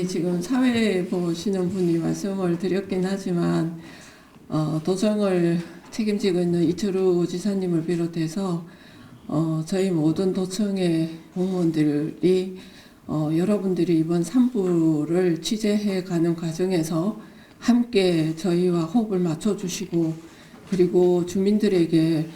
지금 사회 보시는 분이 말씀을 드렸긴 하지만, 도청을 책임지고 있는 이철우 지사님을 비롯해서, 저희 모든 도청의 공무원들이, 여러분들이 이번 3부를 취재해 가는 과정에서 함께 저희와 호흡을 맞춰주시고, 그리고 주민들에게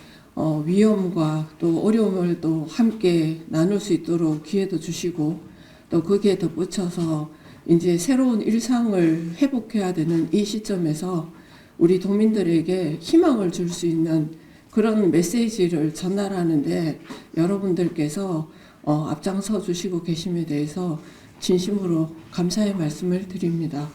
위험과 또 어려움을 또 함께 나눌 수 있도록 기회도 주시고, 또 거기에 덧붙여서 이제 새로운 일상을 회복해야 되는 이 시점에서 우리 도민들에게 희망을 줄 수 있는 그런 메시지를 전달하는데 여러분들께서 앞장서 주시고 계심에 대해서 진심으로 감사의 말씀을 드립니다.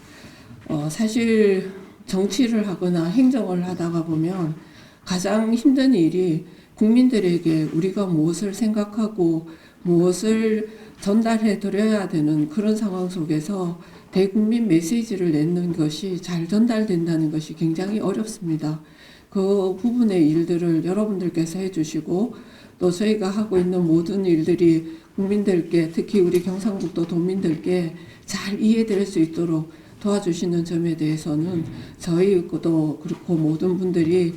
사실 정치를 하거나 행정을 하다가 보면 가장 힘든 일이 국민들에게 우리가 무엇을 생각하고 무엇을 전달해 드려야 되는 그런 상황 속에서 대국민 메시지를 내는 것이 잘 전달된다는 것이 굉장히 어렵습니다. 그 부분의 일들을 여러분들께서 해주시고 또 저희가 하고 있는 모든 일들이 국민들께, 특히 우리 경상북도 도민들께 잘 이해될 수 있도록 도와주시는 점에 대해서는 저희도 그렇고 모든 분들이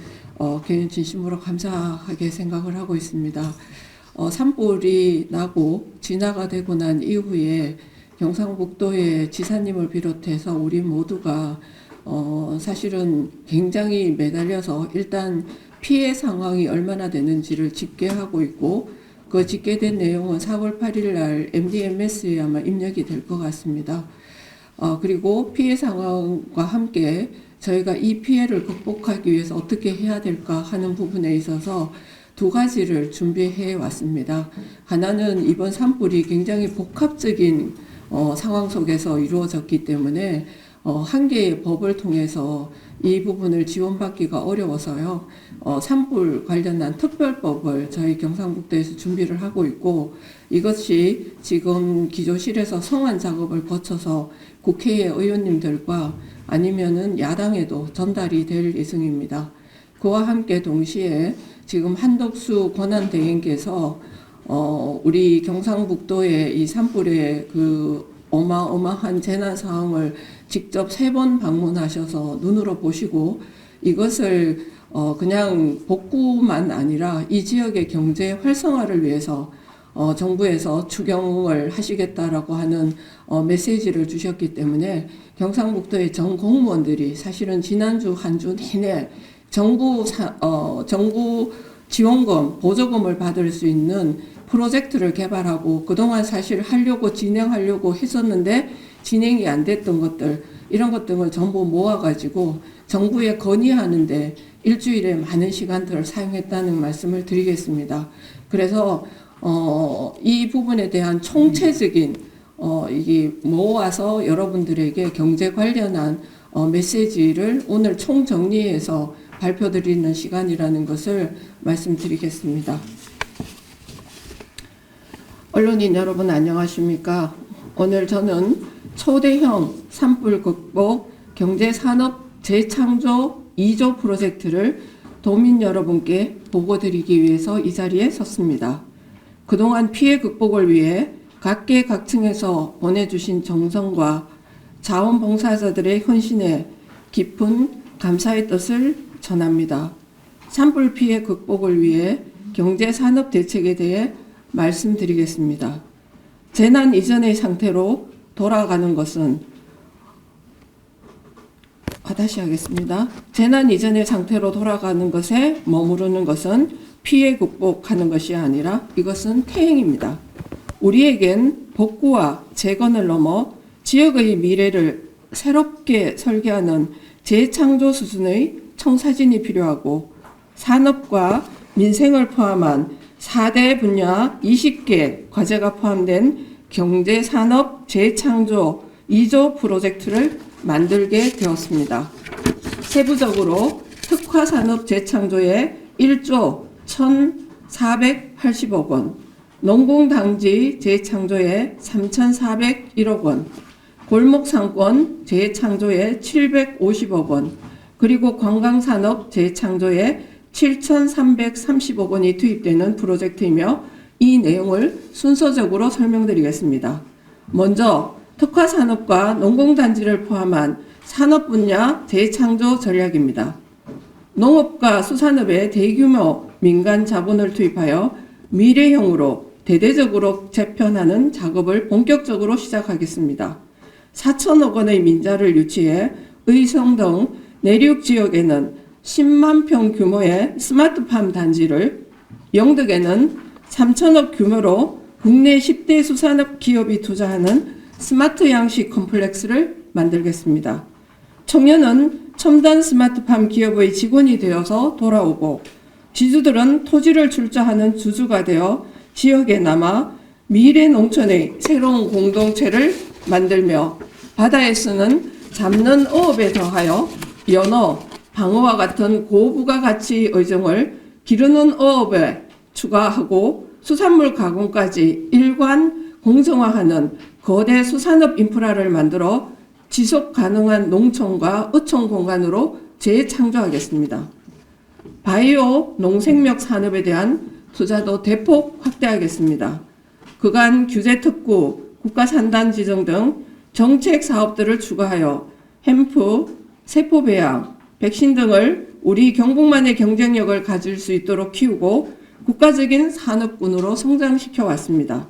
진심으로 감사하게 생각을 하고 있습니다. 산불이 나고 진화가 되고 난 이후에 경상북도의 지사님을 비롯해서 우리 모두가 사실은 굉장히 매달려서 일단 피해 상황이 얼마나 되는지를 집계하고 있고, 그 집계된 내용은 4월 8일 날 MDMS에 아마 입력이 될 것 같습니다. 그리고 피해 상황과 함께 저희가 이 피해를 극복하기 위해서 어떻게 해야 될까 하는 부분에 있어서 두 가지를 준비해 왔습니다. 하나는 이번 산불이 굉장히 복합적인 상황 속에서 이루어졌기 때문에 한 개의 법을 통해서 이 부분을 지원받기가 어려워서요. 산불 관련한 특별법을 저희 경상북도에서 준비를 하고 있고, 이것이 지금 기조실에서 성안 작업을 거쳐서 국회의 의원님들과 아니면은 야당에도 전달이 될 예정입니다. 그와 함께 동시에 지금 한덕수 권한대행께서 우리 경상북도의 이 산불의 그 어마어마한 재난 상황을 직접 3번 방문하셔서 눈으로 보시고 이것을 그냥 복구만 아니라 이 지역의 경제 활성화를 위해서 정부에서 추경을 하시겠다라고 하는 메시지를 주셨기 때문에 경상북도의 전 공무원들이 사실은 지난주 한 주 내내 정부 지원금, 보조금을 받을 수 있는 프로젝트를 개발하고 그동안 사실 진행하려고 했었는데 진행이 안 됐던 것들, 이런 것들을 전부 모아가지고 정부에 건의하는데 일주일에 많은 시간들을 사용했다는 말씀을 드리겠습니다. 그래서 이 부분에 대한 총체적인 이게 모아서 여러분들에게 경제 관련한 메시지를 오늘 총정리해서 발표드리는 시간이라는 것을 말씀드리겠습니다. 언론인 여러분 안녕하십니까? 오늘 저는 초대형 산불 극복 경제산업 재창조 2조 프로젝트를 도민 여러분께 보고드리기 위해서 이 자리에 섰습니다. 그동안 피해 극복을 위해 각계각층에서 보내주신 정성과 자원봉사자들의 헌신에 깊은 감사의 뜻을 전합니다. 산불 피해 극복을 위해 경제산업 대책에 대해 말씀드리겠습니다. 재난 이전의 상태로 돌아가는 것은 다시 하겠습니다. 재난 이전의 상태로 돌아가는 것에 머무르는 것은 피해 극복하는 것이 아니라 이것은 퇴행입니다. 우리에겐 복구와 재건을 넘어 지역의 미래를 새롭게 설계하는 재창조 수준의 청사진이 필요하고 산업과 민생을 포함한 4대 분야 20개 과제가 포함된 경제산업 재창조 2조 프로젝트를 만들게 되었습니다. 세부적으로 특화산업 재창조에 1조 1,480억 원, 농공단지 재창조에 3,401억 원, 골목상권 재창조에 750억 원, 그리고 관광산업 재창조에 7,330억 원이 투입되는 프로젝트이며 이 내용을 순서적으로 설명드리겠습니다. 먼저 특화산업과 농공단지를 포함한 산업 분야 재창조 전략입니다. 농업과 수산업에 대규모 민간 자본을 투입하여 미래형으로 대대적으로 재편하는 작업을 본격적으로 시작하겠습니다. 4천억 원의 민자를 유치해 의성 등 내륙 지역에는 10만 평 규모의 스마트팜 단지를, 영덕에는 3천억 규모로 국내 10대 수산업 기업이 투자하는 스마트 양식 컴플렉스를 만들겠습니다. 청년은 첨단 스마트팜 기업의 직원이 되어서 돌아오고, 지주들은 토지를 출자하는 주주가 되어 지역에 남아 미래 농촌의 새로운 공동체를 만들며 바다에 쓰는 잡는 어업에 더하여 연어, 방어와 같은 고부가가치 어종을 기르는 어업에 추가하고 수산물 가공까지 일관 공정화하는 거대 수산업 인프라를 만들어 지속 가능한 농촌과 어촌 공간으로 재창조하겠습니다. 바이오 농생명 산업에 대한 투자도 대폭 확대하겠습니다. 그간 규제 특구, 국가산단 지정 등 정책 사업들을 추가하여 햄프, 세포 배양, 백신 등을 우리 경북만의 경쟁력을 가질 수 있도록 키우고 국가적인 산업군으로 성장시켜 왔습니다.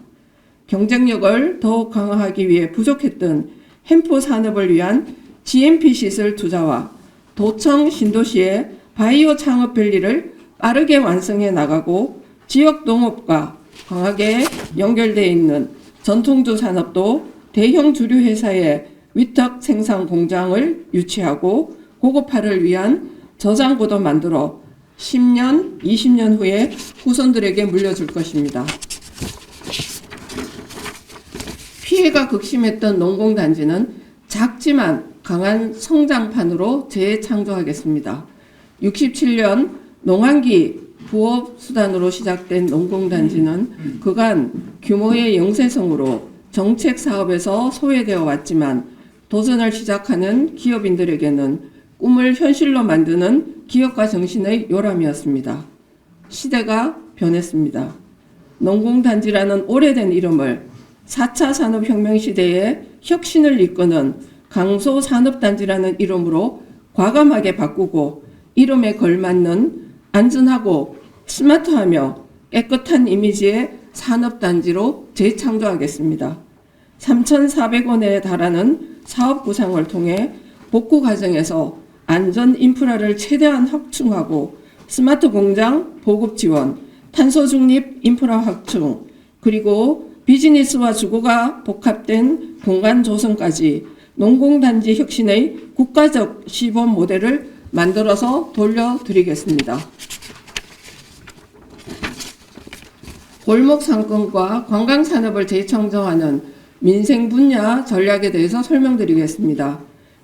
경쟁력을 더욱 강화하기 위해 부족했던 햄프 산업을 위한 GMP 시설 투자와 도청 신도시의 바이오 창업 밸리를 빠르게 완성해 나가고 지역 농업과 강하게 연결되어 있는 전통주 산업도 대형 주류 회사의 위탁 생산 공장을 유치하고 고급화를 위한 저장고도 만들어 10년, 20년 후에 후손들에게 물려줄 것입니다. 피해가 극심했던 농공단지는 작지만 강한 성장판으로 재창조하겠습니다. 67년 농한기 부업수단으로 시작된 농공단지는 그간 규모의 영세성으로 정책 사업에서 소외되어 왔지만 도전을 시작하는 기업인들에게는 꿈을 현실로 만드는 기업가 정신의 요람이었습니다. 시대가 변했습니다. 농공단지라는 오래된 이름을 4차 산업혁명 시대의 혁신을 이끄는 강소산업단지라는 이름으로 과감하게 바꾸고 이름에 걸맞는 안전하고 스마트하며 깨끗한 이미지의 산업단지로 재창조하겠습니다. 3,400원에 달하는 사업 구상을 통해 복구 과정에서 안전 인프라를 최대한 확충하고 스마트 공장 보급 지원, 탄소 중립 인프라 확충, 그리고 비즈니스와 주거가 복합된 공간 조성까지 농공단지 혁신의 국가적 시범 모델을 만들어서 돌려드리겠습니다. 골목 상권과 관광 산업을 재창조하는 민생 분야 전략에 대해서 설명드리겠습니다.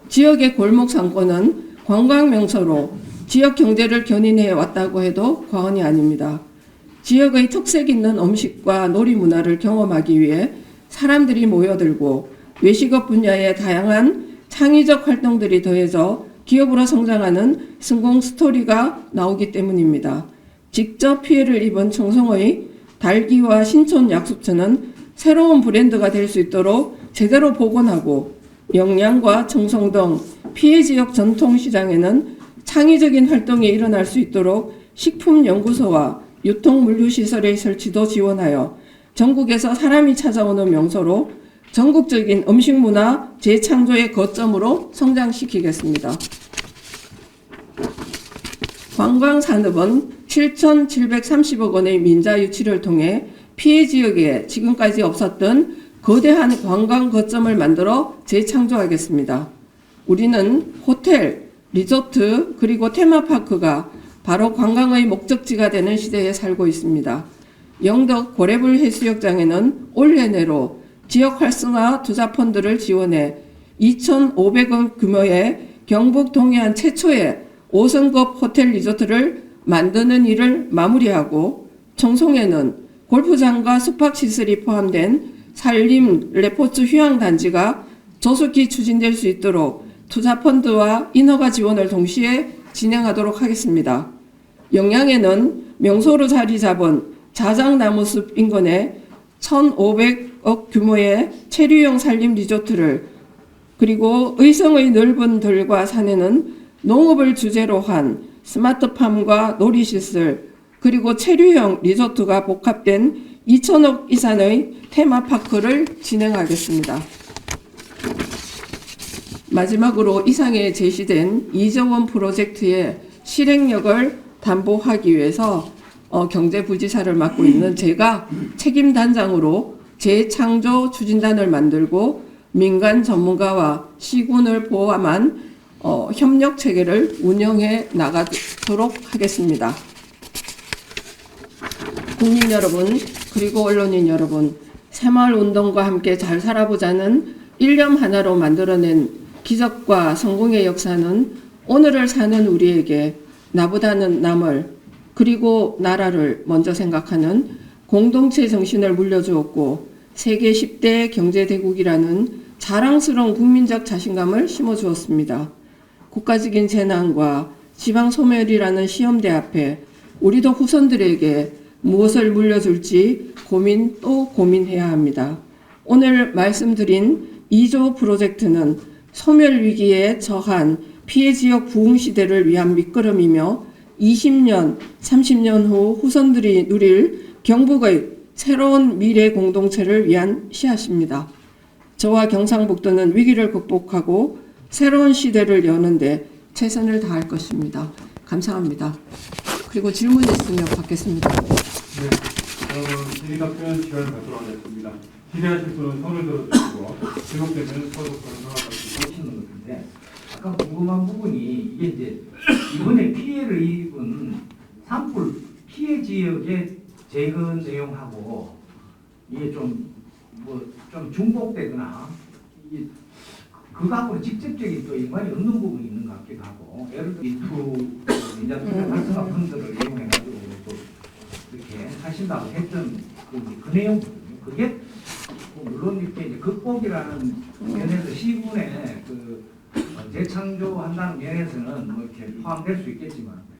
지역의 골목 상권은 관광 명소로 지역 경제를 견인해 왔다고 해도 과언이 아닙니다. 지역의 특색 있는 음식과 놀이 문화를 경험하기 위해 사람들이 모여들고 외식업 분야의 다양한 창의적 활동들이 더해져 기업으로 성장하는 성공 스토리가 나오기 때문입니다. 직접 피해를 입은 청송의 달기와 신촌 약수터는 새로운 브랜드가 될 수 있도록 제대로 복원하고 영양과 청송 등 피해 지역 전통시장에는 창의적인 활동이 일어날 수 있도록 식품연구소와 유통물류시설의 설치도 지원하여 전국에서 사람이 찾아오는 명소로 전국적인 음식문화 재창조의 거점으로 성장시키겠습니다. 관광산업은 7,730억 원의 민자 유치를 통해 피해 지역에 지금까지 없었던 거대한 관광 거점을 만들어 재창조하겠습니다. 우리는 호텔, 리조트, 그리고 테마파크가 바로 관광의 목적지가 되는 시대에 살고 있습니다. 영덕 고래불 해수욕장에는 올해 내로 지역 활성화 투자펀드를 지원해 2,500억 규모의 경북 동해안 최초의 5성급 호텔 리조트를 만드는 일을 마무리하고 청송에는 골프장과 숙박시설이 포함된 산림 레포츠 휴양단지가 조속히 추진될 수 있도록 투자펀드와 인허가 지원을 동시에 진행하도록 하겠습니다. 영양에는 명소로 자리 잡은 자작나무숲 인근에 1,500 30억 규모의 체류형 산림 리조트를, 그리고 의성의 넓은 들과 산에는 농업을 주제로 한 스마트팜과 놀이시설, 그리고 체류형 리조트가 복합된 2천억 이상의 테마파크를 진행하겠습니다. 마지막으로 이상에 제시된 2조 원 프로젝트의 실행력을 담보하기 위해서 경제부지사를 맡고 있는 제가 책임단장으로 재창조 추진단을 만들고 민간 전문가와 시군을 포함한 협력 체계를 운영해 나가도록 하겠습니다. 국민 여러분, 그리고 언론인 여러분, 새마을운동과 함께 잘 살아보자는 일념 하나로 만들어낸 기적과 성공의 역사는 오늘을 사는 우리에게 나보다는 남을, 그리고 나라를 먼저 생각하는 공동체 정신을 물려주었고 세계 10대 경제대국이라는 자랑스러운 국민적 자신감을 심어주었습니다. 국가적인 재난과 지방소멸이라는 시험대 앞에 우리도 후손들에게 무엇을 물려줄지 고민 또 고민해야 합니다. 오늘 말씀드린 2조 프로젝트는 소멸위기에 처한 피해지역 부흥시대를 위한 밑거름이며 20년, 30년 후 후손들이 누릴 경북의 새로운 미래 공동체를 위한 씨앗입니다. 저와 경상북도는 위기를 극복하고 새로운 시대를 여는데 최선을 다할 것입니다. 감사합니다. 그리고 질문 있으면 받겠습니다. 네, 질의 답변 시간을 갖도록 하겠습니다. 기대하실 분은 손을 들어주시고 지목되면 서독권을 나와주시고 보시는 것인데 아까 궁금한 부분이 이게 이제 이번에 피해를 입은 산불 피해 지역의 재건 내용하고 이게 좀 중복되거나 이게 그거하고는 직접적인 또 연관이 없는 부분이 있는 것 같기도 하고 예를 들어 인투 민자투자 활성화 펀드를 이용해가지고 또 이렇게 하신다고 했던 그 내용거든요. 그게 물론 이렇게 이제 극복이라는 면에서 시군의 그 재창조한다는 면에서는 뭐 이렇게 포함될 수 있겠지만